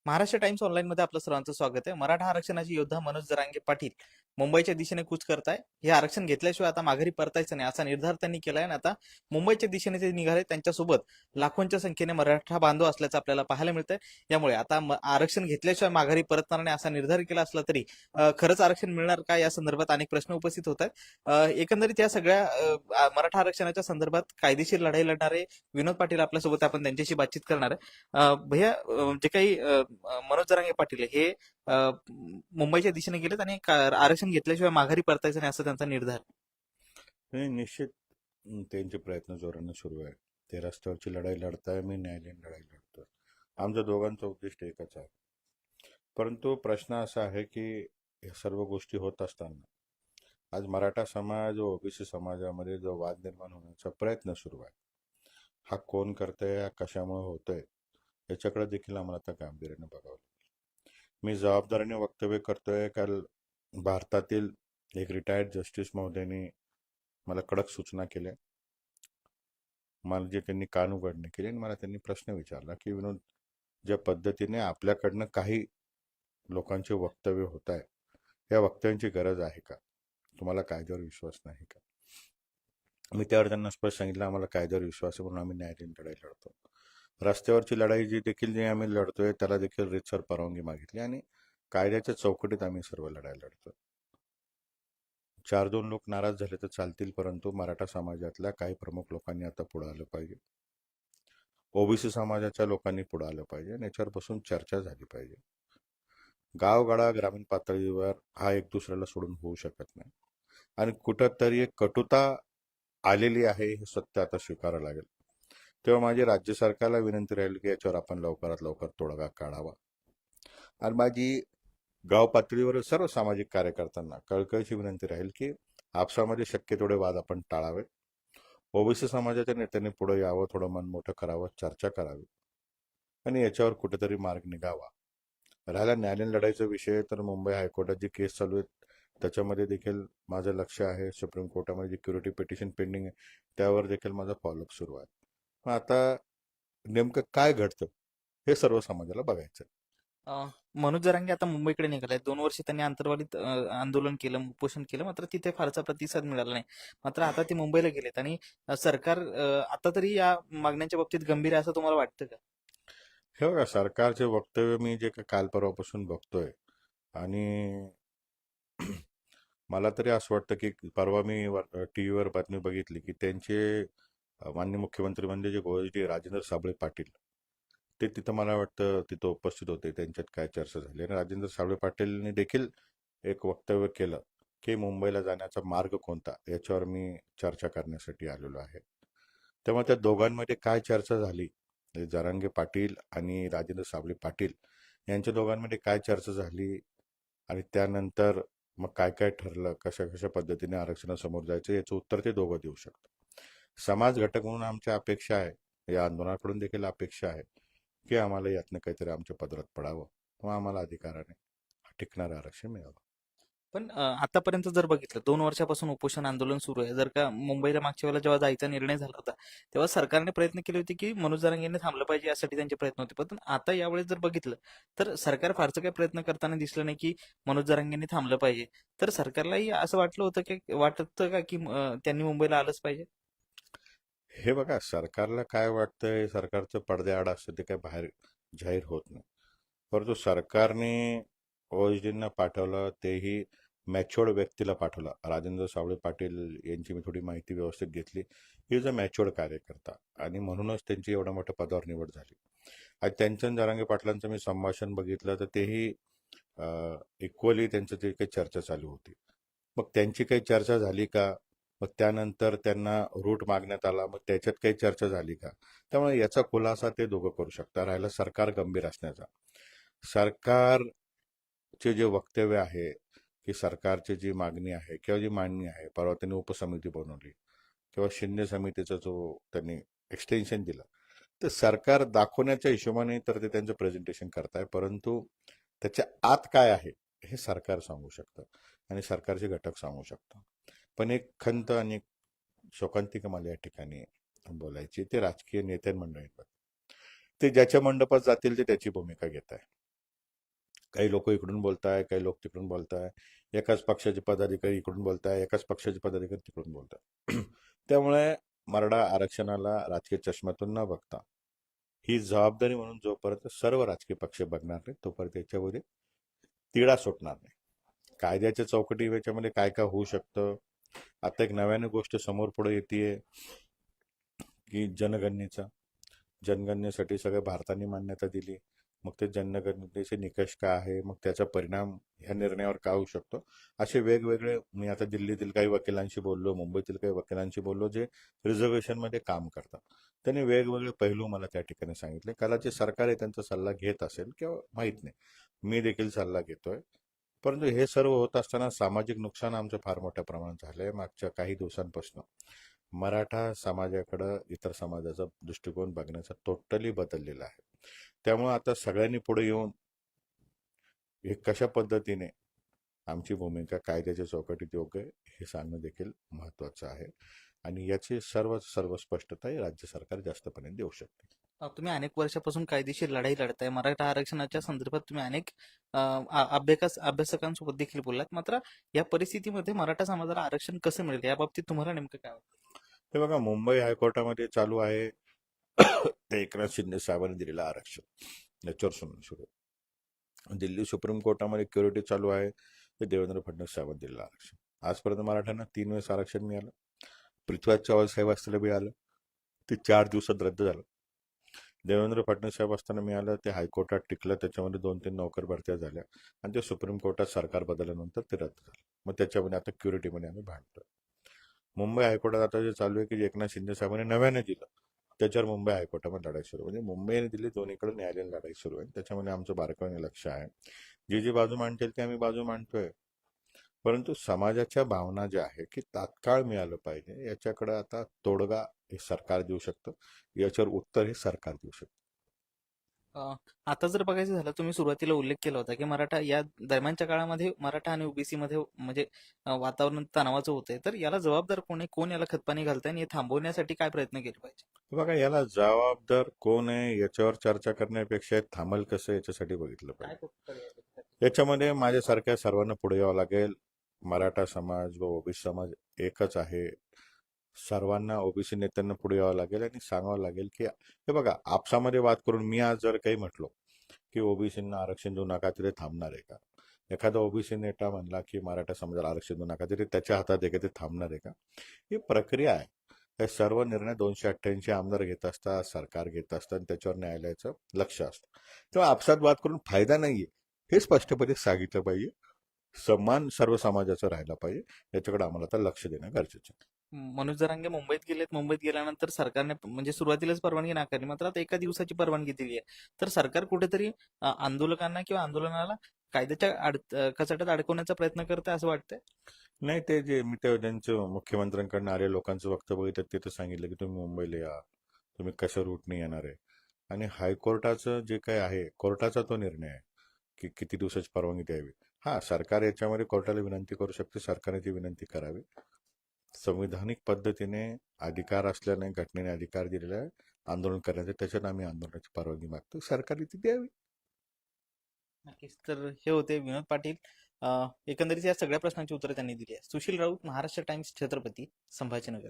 Maharashtra times ऑनलाईनमध्ये आपलं सर्वांचं स्वागत आहे. मराठा आरक्षणाचे योद्धा मनोज जरांगे पाटील मुंबईच्या दिशेने कूच करताय. हे आरक्षण घेतल्याशिवाय आता माघारी परतायचं नाही असा निर्धार त्यांनी केलाय आणि आता मुंबईच्या दिशेने ते निघाले. त्यांच्यासोबत लाखोंच्या संख्येने मराठा बांधव असल्याचं आपल्याला पाहायला मिळतंय. यामुळे आता आरक्षण घेतल्याशिवाय माघारी परतणार नाही असा निर्धार केला असला तरी खरंच आरक्षण मिळणार का या संदर्भात अनेक प्रश्न उपस्थित होत आहेत. एकंदरीत या सगळ्या मराठा आरक्षणाच्या संदर्भात कायदेशीर लढाई लढणारे विनोद पाटील आपल्यासोबत, आपण त्यांच्याशी बातचीत करणार आहे. भैया, जे काही मनोज जरांगे पाटील हे मुंबईच्या दिशेने गेलेत आणि आरक्षण घेतल्याशिवाय माघारी परतायचं नाही असा त्यांचा निर्धार. नाही, निश्चित त्यांचे प्रयत्न जोराने सुरू आहे. ते रस्त्यावरची लढाई लढताय, मी न्यायालयीन लढाई लढतोय. आमचं दोघांचं उद्दिष्ट एकच आहे. परंतु प्रश्न असा आहे की या सर्व गोष्टी होत असताना आज मराठा समाज व ओबीसी समाजामध्ये जो वाद निर्माण होण्याचा प्रयत्न सुरू आहे, हा कोण करतंय, हा कशामुळे होतोय, याच्याकडे देखील आम्हाला आता गांभीर्याने बघावं लागेल. मी जबाबदारीने वक्तव्य करतोय. काल भारतातील एक रिटायर्ड जस्टिस महोदयांनी मला कडक सूचना केल्या. मला जे त्यांनी कान उघडणे केले आणि मला त्यांनी प्रश्न विचारला की विनोद, ज्या पद्धतीने आपल्याकडनं काही लोकांचे वक्तव्य होत आहे, या वक्तव्यांची गरज आहे का? तुम्हाला कायद्यावर विश्वास नाही का? मी त्यावर त्यांना स्पष्ट सांगितलं, आम्हाला कायद्यावर विश्वास आहे म्हणून आम्ही न्यायालयीन लढाई लढतो. रस्त्यावरची लढाई जी आम्ही लढतोय त्याला देखील रीतसर परवानगी मागितली आणि कायद्याच्या चौकटीत आम्ही सर्व लढाई लढतो. 4-2 लोक नाराज झाले तर चालतील, परंतु मराठा समाजातल्या काही प्रमुख लोकांनी आता पुढे आलं पाहिजे. ओबीसी समाजाच्या लोकांनी पुढे आलं पाहिजे आणि याच्यावर बसून चर्चा झाली पाहिजे. गावगाडा ग्रामीण पातळीवर हा एक दुसऱ्याला सोडून होऊ शकत नाही आणि कुठंतरी एक कटुता आलेली आहे, हे सत्य आता स्वीकारावं लागेल. तेव्हा माझी राज्य सरकारला विनंती राहील की याच्यावर आपण लवकरात लवकर तोडगा काढावा. आणि माझी गाव पातळीवर सर्व सामाजिक कार्यकर्त्यांना कळकळीची विनंती राहील की आपसामध्ये शक्य तेवढे वाद आपण टाळावे. ओबीसी समाजाच्या नेत्यांनी पुढे यावं, थोडं मन मोठं करावं, चर्चा करावी आणि याच्यावर कुठेतरी मार्ग निघावा. राहिला न्यायालयीन लढाईचा विषय, तर मुंबई हायकोर्टात जी केस चालू आहे त्याच्यामध्ये देखील माझं लक्ष आहे. सुप्रीम कोर्टामध्ये जी क्युरिटी पिटिशन पेंडिंग आहे त्यावर देखील माझा फॉलोअप सुरू आहे. मग आता नेमकं काय घडतं हे सर्व समाजाला बघायचं. मनोज जरांगे आता मुंबईकडे निघाले. 2 वर्ष त्यांनी अंतर्वालीत आंदोलन केलं, उपोषण केलं, मात्र तिथे फारसा प्रतिसाद मिळाला नाही. मात्र आता ते मुंबईला गेलेत आणि सरकार आता तरी या मागण्यांच्या बाबतीत गंभीर आहे असं तुम्हाला वाटतं का? हे बघा, सरकारचे वक्तव्य मी जे काल परवापासून बघतोय आणि मला तरी असं वाटतं की परवा मी टीव्हीवर बातमी बघितली की त्यांचे माननीय मुख्यमंत्री म्हणजे जे गोष्टी राजेंद्र साबळे पाटील, ते तिथं मला वाटतं तिथं उपस्थित होते. त्यांच्यात काय चर्चा झाली आणि राजेंद्र साबळे पाटीलने देखील एक वक्तव्य केलं की मुंबईला जाण्याचा मार्ग कोणता, याच्यावर मी चर्चा करण्यासाठी आलेलो आहे. तेव्हा त्या दोघांमध्ये काय चर्चा झाली, जरांगे पाटील आणि राजेंद्र साबळे पाटील यांच्या दोघांमध्ये काय चर्चा झाली आणि त्यानंतर मग काय काय ठरलं, कशा कशा पद्धतीने आरक्षणासमोर जायचं, याचं उत्तर ते दोघं देऊ शकतात. समाज घटक म्हणून आमच्या अपेक्षा आहे, या आंदोलनाकडून देखील अपेक्षा आहे की आम्हाला यातनं काहीतरी आमच्या पदरात पडावं व आम्हाला अधिकाराने टिकणारं आरक्षण मिळावं. पण आतापर्यंत जर बघितलं, 2 वर्षापासून उपोषण आंदोलन सुरू आहे. जर का मुंबईला मागच्या वेळेला जेव्हा जायचा निर्णय झाला होता, तेव्हा सरकारने प्रयत्न केले होते की मनोज जरांगेंनी थांबलं पाहिजे, यासाठी त्यांचे प्रयत्न होते. पण आता यावेळेस जर बघितलं तर सरकार फारसं काही प्रयत्न करताना दिसलं नाही की मनोज जरांगेंनी थांबलं पाहिजे. तर सरकारलाही असं वाटलं होतं की वाटतं का की त्यांनी मुंबईला आलंच पाहिजे? हे बघा, सरकारला काय वाटतंय, सरकारचं पडद्याआड असतं ते काय बाहेर जाहीर होत नाही. परंतु सरकारने ओएसडींना पाठवलं, तेही मॅच्युअर्ड व्यक्तीला पाठवलं. राजेंद्र सावळे पाटील यांची मी थोडी माहिती व्यवस्थित घेतली. ही इज अ मॅच्युअर्ड कार्यकर्ता आणि म्हणूनच त्यांची एवढ्या मोठ्या पदावर निवड झाली. आणि त्यांचं जरांगे पाटलांचं मी संभाषण बघितलं तर तेही इक्वली त्यांचं जे काही चर्चा चालू होती. मग त्यांची काही चर्चा झाली का? मग त्यानंतर त्यांना रूट मागण्यात आला, मग त्याच्यात काही चर्चा झाली का? त्यामुळे याचा खुलासा ते दोघं करू शकतात. राहिला सरकार गंभीर असण्याचा. सरकारचे जे वक्तव्य आहे की सरकारची जी मागणी आहे किंवा जी मांडणी आहे, परवा त्यांनी उपसमिती बनवली किंवा शिंदे समितीचा जो त्यांनी एक्सटेन्शन दिलं, तर सरकार दाखवण्याच्या हिशोबाने तर ते त्यांचं प्रेझेंटेशन करताय, परंतु त्याच्या आत काय आहे हे सरकार सांगू शकतं आणि सरकारचे घटक सांगू शकतात. पण एक खंत आणि एक शोकांतिका मला या ठिकाणी बोलायची, ते राजकीय नेते मंडळींवर. ते ज्याच्या मंडपात जातील ते त्याची भूमिका घेत आहे. काही लोक इकडून बोलताय, काही लोक तिकडून बोलताय, एकाच पक्षाचे पदाधिकारी इकडून बोलताय, एकाच पक्षाचे पदाधिकारी तिकडून बोलताय. त्यामुळे मराठा आरक्षणाला राजकीय चष्म्यातून न बघता ही जबाबदारी म्हणून जोपर्यंत सर्व राजकीय पक्ष बघणार नाही तोपर्यंत याच्यामध्ये तिढा सुटणार नाही. कायद्याच्या चौकटी याच्यामध्ये काय काय होऊ शकतं. आता एक नव्याने गोष्ट समोर पुढे येते की जनगणनेसाठी सगळ्या भारताने मान्यता दिली. मग ते जनगणनेचे निकष काय आहे, मग त्याचा परिणाम ह्या निर्णयावर काय होऊ शकतो, असे वेगवेगळे. मी आता दिल्लीतील काही वकिलांशी बोललो, मुंबईतील काही वकिलांशी बोललो जे रिझर्वेशनमध्ये काम करतात. त्यांनी वेगवेगळे पैलू मला त्या ठिकाणी सांगितले. कदाचित सरकार हे त्यांचा सल्ला घेत असेल किंवा माहीत नाही, मी देखील सल्ला घेतोय. परंतु हे सर्व होत असताना सामाजिक नुकसान आमचं फार मोठ्या प्रमाणात झालंय. मागच्या काही दिवसांपासून मराठा समाजाकडं इतर समाजाचा दृष्टिकोन बघण्याचा टोटली बदललेला आहे. त्यामुळे आता सगळ्यांनी पुढे येऊन हे कशा पद्धतीने आमची भूमिका कायद्याच्या चौकटीत योग्य आहे हे सांगणं देखील महत्वाचं आहे. आणि याची सर्व स्पष्टता राज्य सरकार जास्तपणे देऊ शकते. तुम्ही अनेक वर्षापासून कायदेशीर लढाई लढताय. मराठा आरक्षणाच्या संदर्भात तुम्ही अनेक अभ्यासकांसोबत देखील बोललात. मात्र या परिस्थितीमध्ये मराठा समाजाला आरक्षण कसं मिळेल याबाबतीत तुम्हाला नेमकं काय वाटतं? हे बघा, मुंबई हायकोर्टामध्ये चालू आहे ते एकनाथ शिंदे साहेबांनी दिलेलं आरक्षण याच्यावर सुरू. दिल्ली सुप्रीम कोर्टामध्ये क्युरिटी चालू आहे ते देवेंद्र फडणवीस साहेबांनी दिलेलं आरक्षण. आजपर्यंत मराठ्यांना 3 वेळेस आरक्षण मिळालं. पृथ्वीराज चव्हाण साहेब असताना मिळालं, ते 4 दिवसात रद्द झालं. देवेंद्र फडणवीस साहेब असताना मिळालं, ते हायकोर्टात टिकलं, त्याच्यामध्ये 2-3 नोकर भरत्या झाल्या आणि ते सुप्रीम कोर्टात सरकार बदलल्यानंतर ते रद्द झालं. मग त्याच्यामध्ये आता क्युरिटीमध्ये आम्ही भांडतोय. मुंबई हायकोर्टात आता जे चालू आहे की एकनाथ शिंदे साहेबांनी नव्याने दिलं, त्याच्यावर मुंबई हायकोर्टामध्ये लढाई सुरू. म्हणजे मुंबईने दिली, दोन्हीकडे न्यायालयीन लढाई सुरू आहे. त्याच्यामध्ये आमचं बारकाईने लक्ष आहे. जी बाजू मांडतील ते आम्ही बाजू मांडतोय. परंतु समाजाच्या भावना ज्या आहे की तात्काळ मिळालं पाहिजे, याच्याकडे आता तोडगा हे सरकार देऊ शकतं, याच्यावर उत्तर हे सरकार देऊ शकतं. आता जर बघायचं झालं, तुम्ही सुरुवातीला उल्लेख केला होता की मराठा या दरम्यानच्या काळामध्ये मराठा आणि ओबीसी मध्ये म्हणजे वातावरण तणावाचं होतंय. तर याला जबाबदार कोण आहे? कोण याला खतपाणी घालताय आणि हे थांबवण्यासाठी काय प्रयत्न केले पाहिजे? बघा, याला जबाबदार कोण आहे याच्यावर चर्चा करण्यापेक्षा थांबल कसं याच्यासाठी बघितलं पाहिजे. याच्यामध्ये माझ्यासारख्या सर्वांना पुढे यावं लागेल. मराठा समाज व ओबीसी समाज एकच आहे. सर्वांना ओबीसी नेत्यांना पुढे यावं लागेल आणि सांगावं लागेल की हे बघा, आपसामध्ये वाद करून मी आज जर काही म्हटलो की ओबीसींना आरक्षण देऊ नका, तिथे थांबणार आहे का? एखादा ओबीसी नेता म्हणला की मराठा समाजाला आरक्षण देऊ नका, तरी त्याच्या हातात आहे का, ते थांबणार आहे का? ही प्रक्रिया आहे. हे सर्व निर्णय 288 आमदार घेत असतात, सरकार घेत असतात, त्याच्यावर न्यायालयाचं लक्ष असतं. तेव्हा आपसात वाद करून फायदा नाहीये हे स्पष्टपणे सांगितलं पाहिजे. सन्मान सर्व समाजाचा राहिला पाहिजे, याच्याकडे आम्हाला आता लक्ष देणं गरजेचं आहे. मनोज जरांगे मुंबईत गेलेत. मुंबईत गेल्यानंतर सरकारने म्हणजे सुरुवातीलाच परवानगी नाकारली, मात्र आता एका दिवसाची परवानगी दिली आहे. तर सरकार कुठेतरी आंदोलकांना किंवा आंदोलनाला कायद्याच्या कचाट्यात अडकवण्याचा प्रयत्न करते असं वाटतंय. नाही, ते जे मी ते त्यांचं मुख्यमंत्र्यांकडनं आले लोकांचं वक्तव्य बघितलं, ते तर सांगितलं की तुम्ही मुंबईला या, तुम्ही कशा रूटने येणार आहे. आणि हायकोर्टाचं जे काही आहे, कोर्टाचा तो निर्णय आहे की किती दिवसाची परवानगी द्यावी. हा, सरकार याच्यामध्ये कोर्टाला विनंती करू शकते, सरकारने ती विनंती करावी. संविधानिक पद्धतीने अधिकार असल्याने घटनेने अधिकार दिलेला आहे आंदोलन करण्याचे, त्याच्यात आम्ही आंदोलनाची परवानगी मागतो, सरकारने ती द्यावी. नक्कीच. तर हे होते विनोद पाटील. एकंदरीत या सगळ्या प्रश्नांची उत्तरं त्यांनी दिली आहे. सुशील राऊत, महाराष्ट्र टाइम्स, छत्रपती संभाजीनगर.